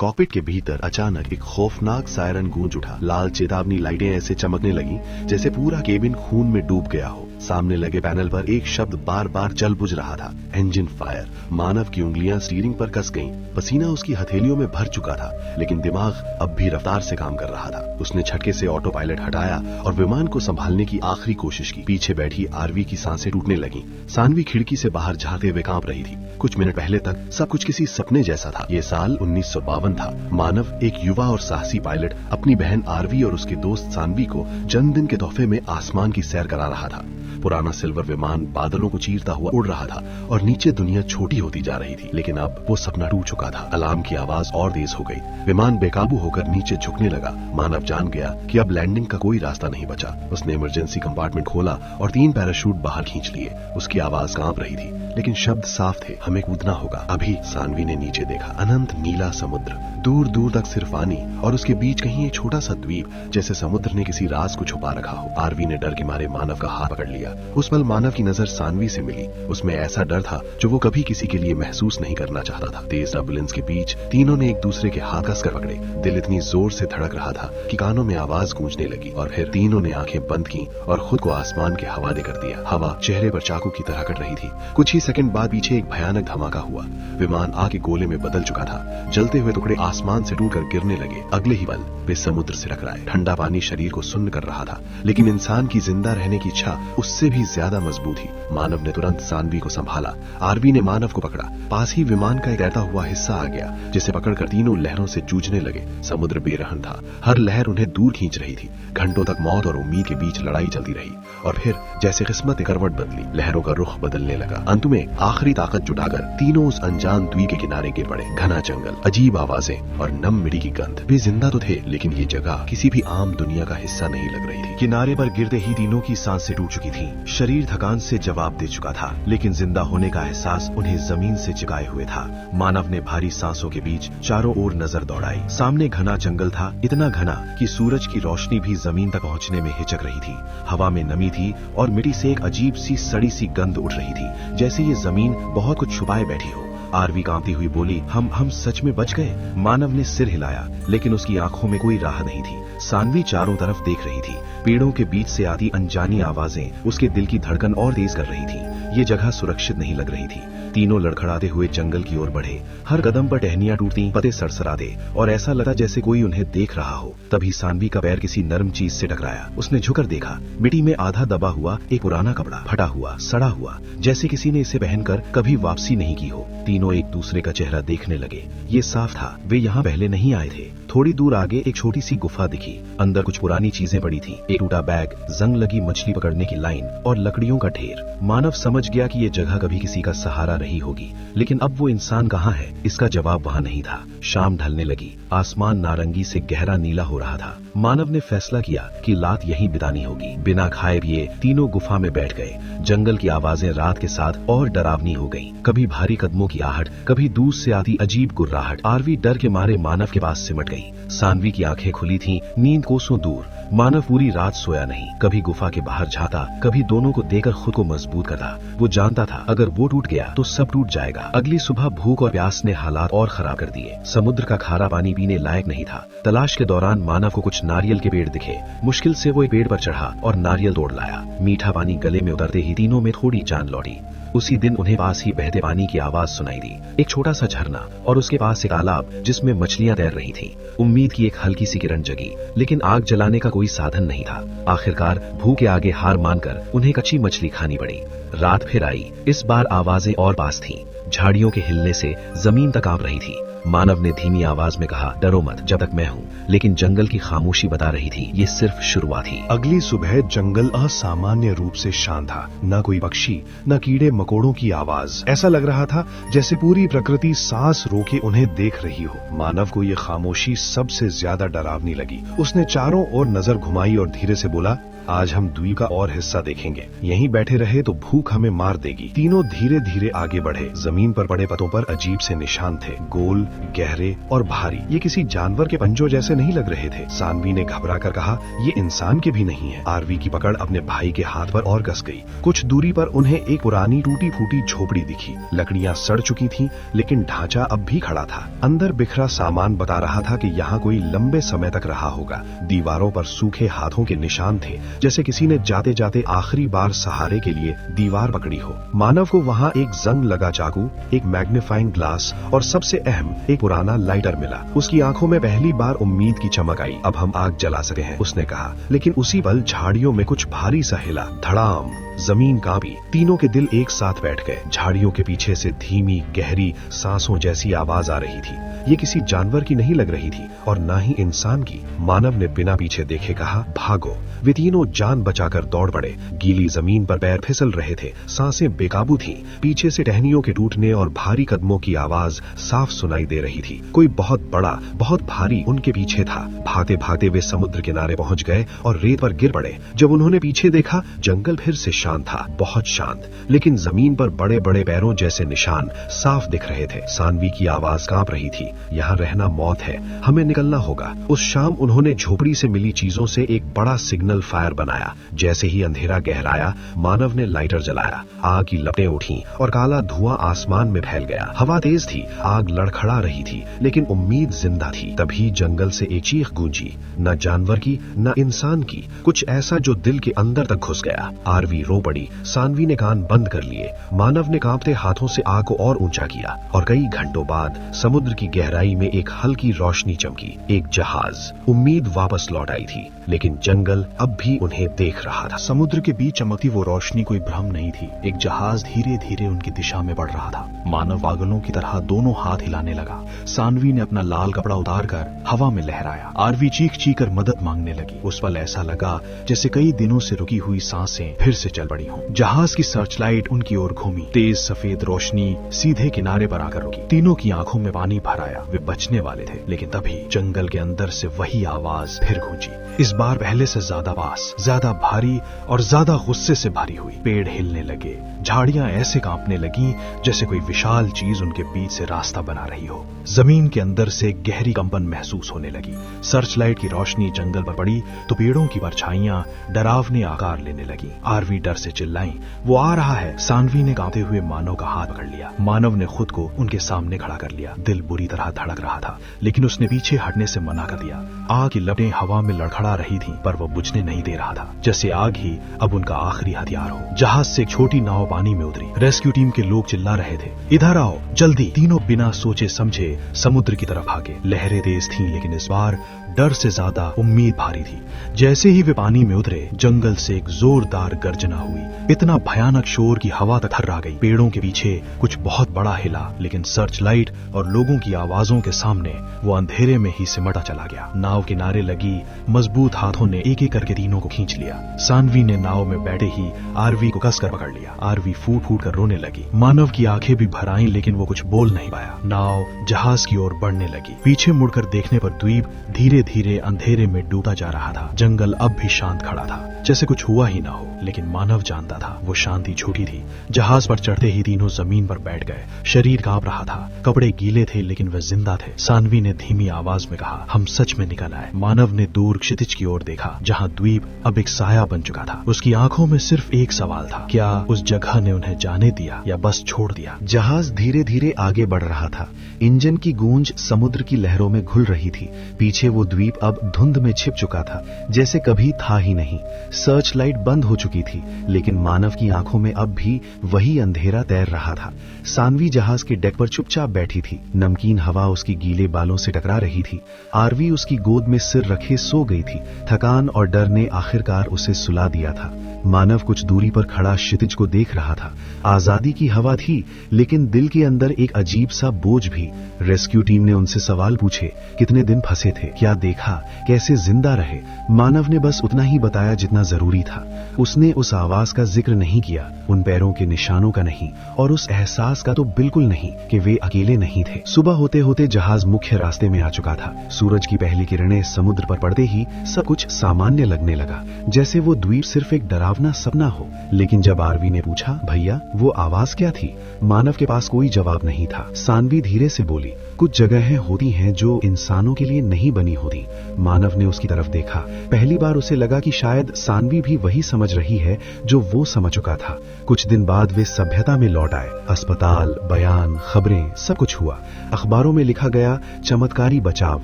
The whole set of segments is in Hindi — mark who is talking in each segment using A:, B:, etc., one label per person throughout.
A: कॉकपिट के भीतर अचानक एक खौफनाक सायरन गूंज उठा। लाल चेतावनी लाइटें ऐसे चमकने लगी जैसे पूरा केबिन खून में डूब गया हो। सामने लगे पैनल पर एक शब्द बार बार जल बुझ रहा था, इंजन फायर। मानव की उंगलियां स्टीयरिंग पर कस गईं। पसीना उसकी हथेलियों में भर चुका था, लेकिन दिमाग अब भी रफ्तार से काम कर रहा था। उसने झटके से ऑटो पायलट हटाया और विमान को संभालने की आखिरी कोशिश की। पीछे बैठी आरवी की सांसें टूटने लगीं। सानवी खिड़की से बाहर झांकते हुए कांप रही थी। कुछ मिनट पहले तक सब कुछ किसी सपने जैसा था। ये साल 1952 था। मानव एक युवा और साहसी पायलट अपनी बहन आरवी और उसके दोस्त सानवी को जन्मदिन के तोहफे में आसमान की सैर करा रहा था। पुराना सिल्वर विमान बादलों को चीरता हुआ उड़ रहा था और नीचे दुनिया छोटी होती जा रही थी। लेकिन अब वो सपना टूट चुका था। अलार्म की आवाज और तेज हो गई। विमान बेकाबू होकर नीचे झुकने लगा। मानव जान गया कि अब लैंडिंग का कोई रास्ता नहीं बचा। उसने इमरजेंसी कंपार्टमेंट खोला और 3 पैराशूट बाहर खींच लिए। उसकी आवाज कांप रही थी, लेकिन शब्द साफ थे, हमें कूदना होगा अभी। सानवी ने नीचे देखा। अनंत नीला समुद्र, दूर दूर तक सिर्फ पानी और उसके बीच कहीं एक छोटा सा द्वीप, जैसे समुद्र ने किसी राज को छुपा रखा हो। आरवी ने डर के मारे मानव का हाथ पकड़ लिया। उस पल मानव की नजर सानवी से मिली। उसमें ऐसा डर था जो वो कभी किसी के लिए महसूस नहीं करना चाहता था। तेज एम्बुलेंस के बीच तीनों ने एक दूसरे के हाथ कसकर पकड़े। दिल इतनी जोर से धड़क रहा था कि कानों में आवाज गूंजने लगी और फिर तीनों ने आंखें बंद की और खुद को आसमान के हवाले कर दिया। हवा चेहरे पर चाकू की तरह कट रही थी। कुछ ही सेकंड बाद पीछे एक भयानक धमाका हुआ। विमान आग के गोले में बदल चुका था। जलते हुए टुकड़े आसमान से टूटकर गिरने लगे। अगले ही पल वे समुद्र से टकराए। ठंडा पानी शरीर को सुन्न कर रहा था, लेकिन इंसान की जिंदा रहने की इच्छा उससे भी ज्यादा मजबूत थी। मानव ने तुरंत सानवी को संभाला। आरवी ने मानव को पकड़ा। पास ही विमान का एक तैरता हुआ हिस्सा आ गया, जिसे पकड़कर तीनों लहरों से जूझने लगे। समुद्र बेरहम था। हर लहर उन्हें दूर खींच रही थी। घंटों तक मौत और उम्मीद के बीच लड़ाई चलती रही और फिर जैसे किस्मत ने करवट बदली, लहरों का रुख बदलने लगा। अंत में आखिरी ताकत जुटाकर तीनों उस अनजान द्वीप के किनारे गिर पड़े। घना जंगल, अजीब आवाजें और नम मिट्टी की गंध। वे जिंदा तो थे, लेकिन ये जगह किसी भी आम दुनिया का हिस्सा नहीं लग रही थी।
B: किनारे पर गिरते ही तीनों की सांसें टूट चुकी थीं। शरीर थकान से जवाब दे चुका था, लेकिन जिंदा होने का एहसास उन्हें जमीन से चिपकाए हुए था। मानव ने भारी सांसों के बीच चारों ओर नजर दौड़ाई। सामने घना जंगल था, इतना घना कि सूरज की रोशनी भी जमीन तक पहुंचने में हिचक रही थी। हवा में नमी थी और मिट्टी से एक अजीब सी सड़ी सी गंध उठ रही थी, जैसे ये जमीन बहुत कुछ छुपाए बैठी हो। आरवी कांपती हुई बोली, हम सच में बच गए। मानव ने सिर हिलाया, लेकिन उसकी आंखों में कोई राह नहीं थी। सानवी चारों तरफ देख रही थी। पेड़ों के बीच से आती अनजानी आवाजें उसके दिल की धड़कन और तेज कर रही थी। ये जगह सुरक्षित नहीं लग रही थी। तीनों लड़खड़ाते हुए जंगल की ओर बढ़े। हर कदम पर टहनियां टूटती, पत्ते सरसराते और ऐसा लगा जैसे कोई उन्हें देख रहा हो। तभी सानवी का पैर किसी नरम चीज से टकराया। उसने झुकर देखा। मिट्टी में आधा दबा हुआ एक पुराना कपड़ा, फटा हुआ, सड़ा हुआ, जैसे किसी ने इसे पहनकर कभी वापसी नहीं की हो। तीनों एक दूसरे का चेहरा देखने लगे। ये साफ था, वे यहाँ पहले नहीं आए थे। थोड़ी दूर आगे एक छोटी सी गुफा दिखी। अंदर कुछ पुरानी चीजें पड़ी थी। एक टूटा बैग, जंग लगी मछली पकड़ने की लाइन और लकड़ियों का ढेर। मानव समझ गया कि ये जगह कभी किसी का सहारा रही होगी, लेकिन अब वो इंसान कहाँ है, इसका जवाब वहाँ नहीं था। शाम ढलने लगी। आसमान नारंगी से गहरा नीला हो रहा था। मानव ने फैसला किया कि रात यहीं बितानी होगी। बिना खाए पिए तीनों गुफा में बैठ गए। जंगल की आवाजें रात के साथ और डरावनी हो गईं। कभी भारी कदमों की आहट, कभी दूर से आती अजीब गुर्राहट। आरवी डर के मारे मानव के पास सिमट गई। सानवी की आंखें खुली थीं, नींद कोसों दूर। मानव पूरी रात सोया नहीं। कभी गुफा के बाहर झांका, कभी दोनों को देखकर खुद को मजबूत करता। वो जानता था अगर वो टूट गया तो सब टूट जाएगा। अगली सुबह भूख और प्यास ने हालात और खराब कर दिए। समुद्र का खारा पानी पीने लायक नहीं था। तलाश के दौरान मानव को कुछ नारियल के पेड़ दिखे। मुश्किल से वो एक पेड़ पर चढ़ा और नारियल तोड़ लाया। मीठा पानी गले में उतरते ही तीनों में थोड़ी जान लौटी। उसी दिन उन्हें पास ही बहते पानी की आवाज सुनाई दी। एक छोटा सा झरना और उसके पास एक तालाब जिसमें मछलियां तैर रही थीं। उम्मीद की एक हल्की सी किरण जगी, लेकिन आग जलाने का कोई साधन नहीं था। आखिरकार भूख के आगे हार मानकर उन्हें कच्ची मछली खानी पड़ी। रात फिर आई। इस बार आवाजें और पास थीं। झाड़ियों के हिलने से जमीन तक कांप रही थी। मानव ने धीमी आवाज में कहा, डरो मत, जब तक मैं हूँ। लेकिन जंगल की खामोशी बता रही थी ये सिर्फ शुरुआत थी।
C: अगली सुबह जंगल असामान्य रूप से शांत था। न कोई पक्षी, न कीड़े मकोड़ों की आवाज। ऐसा लग रहा था जैसे पूरी प्रकृति सांस रोके उन्हें देख रही हो। मानव को ये खामोशी सबसे ज्यादा डरावनी लगी। उसने चारों ओर नजर घुमाई और धीरे से बोला, आज हम द्वीप का और हिस्सा देखेंगे। यहीं बैठे रहे तो भूख हमें मार देगी। तीनों धीरे धीरे आगे बढ़े। जमीन पर पड़े पत्तों पर अजीब से निशान थे, गोल, गहरे और भारी। ये किसी जानवर के पंजों जैसे नहीं लग रहे थे। सानवी ने घबरा कर कहा, ये इंसान के भी नहीं है। आरवी की पकड़ अपने भाई के हाथ पर और कस गई। कुछ दूरी पर उन्हें एक पुरानी टूटी फूटी झोपड़ी दिखी। लकड़ियां सड़ चुकी थीं, लेकिन ढांचा अब भी खड़ा था। अंदर बिखरा सामान बता रहा था कि यहाँ कोई लंबे समय तक रहा होगा। दीवारों पर सूखे हाथों के निशान थे, जैसे किसी ने जाते जाते आखिरी बार सहारे के लिए दीवार पकड़ी हो। मानव को वहाँ एक जंग लगा चाकू, एक मैग्नीफाइंग ग्लास और सबसे अहम एक पुराना लाइटर मिला। उसकी आंखों में पहली बार उम्मीद की चमक आई। अब हम आग जला सकते हैं, उसने कहा। लेकिन उसी पल झाड़ियों में कुछ भारी सा हिला। धड़ाम, जमीन कांपी। तीनों के दिल एक साथ बैठ गए। झाड़ियों के पीछे से धीमी गहरी सांसों जैसी आवाज आ रही थी। ये किसी जानवर की नहीं लग रही थी और ना ही इंसान की। मानव ने बिना पीछे देखे कहा, भागो। वे तीनों जान बचाकर दौड़ पड़े। गीली जमीन पर पैर फिसल रहे थे, सांसें बेकाबू थीं। पीछे से टहनियों के टूटने और भारी कदमों की आवाज साफ सुनाई दे रही थी। कोई बहुत बड़ा, बहुत भारी उनके पीछे था। भागते भागते वे समुद्र किनारे पहुंच गए और रेत पर गिर पड़े। जब उन्होंने पीछे देखा, जंगल फिर से शांत था, बहुत शांत। लेकिन जमीन पर बड़े बड़े पैरों जैसे निशान साफ दिख रहे थे। सानवी की आवाज कांप रही थी, यहाँ रहना मौत है, हमें निकलना होगा। उस शाम उन्होंने झोपड़ी से मिली चीजों से एक बड़ा सिग्नल फायर बनाया। जैसे ही अंधेरा गहराया, मानव ने लाइटर जलाया। आग की लपटें उठी और काला धुआं आसमान में फैल गया। हवा तेज थी, आग लड़खड़ा रही थी, लेकिन उम्मीद जिंदा थी। तभी जंगल से एक चीख गूंजी, न जानवर की न इंसान की, कुछ ऐसा जो दिल के अंदर तक घुस गया। आरवी रो पड़ी। सानवी ने कान बंद कर लिए। मानव ने कांपते हाथों से आग को और ऊंचा किया और कई घंटों बाद समुद्र की गहराई में एक हल्की रोशनी चमकी। एक जहाज। उम्मीद वापस लौट आई थी, लेकिन जंगल अब भी उन्हें देख रहा था।
D: समुद्र के बीच चमकती वो रोशनी कोई भ्रम नहीं थी। एक जहाज धीरे धीरे उनकी दिशा में बढ़ रहा था। मानव पागलों की तरह दोनों हाथ हिलाने लगा। सानवी ने अपना लाल कपड़ा उतारकर हवा में लहराया। आरवी चीख चीख कर मदद मांगने लगी। उस पल ऐसा लगा जैसे कई दिनों से रुकी हुई सांसें फिर से चल पड़ी हों। जहाज की सर्चलाइट उनकी ओर घूमी। तेज सफेद रोशनी सीधे किनारे पर आकर रुकी। तीनों की आंखों में पानी भर आया। वे बचने वाले थे, लेकिन तभी जंगल के अंदर से वही आवाज फिर गूंजी। इस बार पहले से ज्यादा पास, ज्यादा भारी और ज्यादा गुस्से से भारी हुई। पेड़ हिलने लगे, झाड़ियां ऐसे कांपने लगी जैसे कोई विशाल चीज उनके बीच से रास्ता बना रही हो। जमीन के अंदर से गहरी कंपन महसूस होने लगी। सर्चलाइट की रोशनी जंगल पर पड़ी तो पेड़ों की परछाइयां डरावने आकार लेने लगी। आरवी डर से चिल्लाई, वो आ रहा है। सानवी ने कांपते हुए मानव का हाथ पकड़ लिया। मानव ने खुद को उनके सामने खड़ा कर लिया। दिल बुरी तरह धड़क रहा था, लेकिन उसने पीछे हटने से मना कर दिया। आग की लपटें हवा में लड़खड़ा रही थीं, पर वो बुझने नहीं दे रहा था, जैसे आग ही अब उनका आखिरी हथियार हो। जहाज से एक छोटी नाव पानी में उतरी। रेस्क्यू टीम के लोग चिल्ला रहे थे, इधर आओ जल्दी। तीनों बिना सोचे समझे समुद्र की तरफ भागे। लहरें तेज थीं, लेकिन इस बार डर से ज्यादा उम्मीद भारी थी। जैसे ही वे पानी में उतरे, जंगल से एक जोरदार गर्जना हुई। इतना भयानक शोर की हवा तक थर्रा गई। पेड़ों के पीछे कुछ बहुत बड़ा हिला, लेकिन सर्च लाइट और लोगों की आवाजों के सामने वो अंधेरे में ही सिमटा चला गया। नाव किनारे लगी मजबूत हाथों ने एक एक करके तीनों को खींच लिया। सानवी ने नाव में बैठे ही आरवी को कसकर पकड़ लिया। आरवी फूट फूट कर रोने लगी। मानव की आंखें भी भर आईं, लेकिन वो कुछ बोल नहीं पाया। नाव जहाज की ओर बढ़ने लगी। पीछे मुड़कर देखने पर द्वीप धीरे धीरे अंधेरे में डूबता जा रहा था। जंगल अब भी शांत खड़ा था, जैसे कुछ हुआ ही ना हो। लेकिन मानव जानता था वो शांति झूठी थी। जहाज पर चढ़ते ही तीनों जमीन पर बैठ गए। शरीर कांप रहा था, कपड़े गीले थे, लेकिन वे जिंदा थे। सानवी ने धीमी आवाज में कहा, हम सच में निकल आए। मानव ने दूर क्षितिज की ओर देखा, जहां द्वीप अब एक साया बन चुका था। उसकी आंखों में सिर्फ एक सवाल था, क्या उस जगह ने उन्हें जाने दिया या बस छोड़ दिया।
A: जहाज धीरे धीरे आगे बढ़ रहा था। इंजन की गूंज समुद्र की लहरों में घुल रही थी। पीछे वो द्वीप अब धुंध में छिप चुका था, जैसे कभी था ही नहीं। सर्च लाइट बंद हो चुकी थी, लेकिन मानव की आंखों में अब भी वही अंधेरा तैर रहा था। सानवी जहाज के डेक पर चुपचाप बैठी थी। नमकीन हवा उसकी गीले बालों से टकरा रही थी। आरवी उसकी गोद में सिर रखे सो गई थी। थकान और डर ने आखिरकार उसे सुला दिया था। मानव कुछ दूरी पर खड़ा क्षितिज को देख रहा था। आजादी की हवा थी, लेकिन दिल के अंदर एक अजीब सा बोझ भी। रेस्क्यू टीम ने उनसे सवाल पूछे, कितने दिन फंसे थे, क्या
B: देखा कैसे जिंदा रहे। मानव ने बस उतना ही बताया जितना जरूरी था। उसने उस आवाज का जिक्र नहीं किया, उन पैरों के निशानों का नहीं, और उस एहसास का तो बिल्कुल नहीं कि वे अकेले नहीं थे। सुबह होते होते जहाज मुख्य रास्ते में आ चुका था। सूरज की पहली किरणें समुद्र पर पड़ते ही सब कुछ सामान्य लगने लगा, जैसे वो द्वीप सिर्फ एक डरावना सपना हो। लेकिन जब आरवी ने पूछा, भैया वो आवाज क्या थी, मानव के पास कोई जवाब नहीं था। सानवी धीरे से बोली, कुछ जगहें होती हैं जो इंसानों के लिए नहीं बनी होती। मानव ने उसकी तरफ देखा। पहली बार उसे लगा कि शायद सानवी भी वही समझ रही है जो वो समझ चुका था। कुछ दिन बाद वे सभ्यता में लौट आए। अस्पताल, बयान, खबरें, सब कुछ हुआ। अखबारों में लिखा गया चमत्कारी बचाव।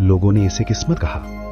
B: लोगों ने इसे किस्मत कहा।